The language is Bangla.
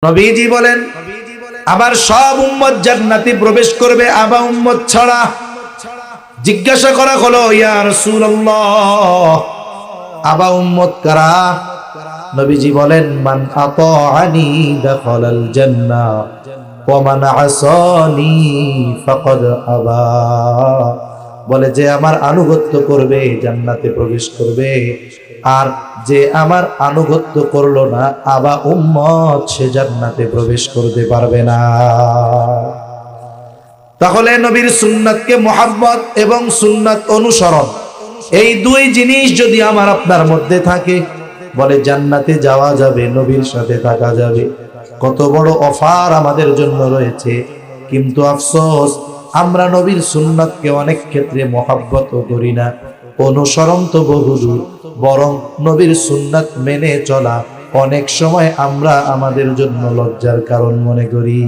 নবীজি বলেন আবার সব উম্মত জান্নাতে প্রবেশ করবে আবা উম্মত ছাড়া। জিজ্ঞাসা করা হলো, ইয়া রাসূলুল্লাহ, আবা উম্মত কারা? নবীজি বলেন, মান আতাআনি দাখালাল জান্নাহ ওয়া মান আসানি ফাকাদ আবা। বলে যে আমার আনুগত্য করবে জান্নাতে প্রবেশ করবে, আর যে আমার আনুগত্য করলো না আবা উম্মত, সে জান্নাতে প্রবেশ করতে পারবে না। তাহলে নবীর সুন্নাতকে মুহাব্বত এবং সুন্নাত অনুসরণ, এই দুই জিনিস যদি আমার আপনার মধ্যে থাকে, বলে জান্নাতে যাওয়া যাবে, নবীর সাথে থাকা যাবে। কত বড় অফার আমাদের জন্য রয়েছে। কিন্তু আফসোস, আমরা নবীর সুন্নাতকে অনেক ক্ষেত্রে মুহাব্বত করি না, অনুসরণ তো বহুদূর। বরং নবীর সুন্নাত মেনে চলা অনেক সময় আমরা আমাদের জন্য লজ্জার কারণ মনে করি।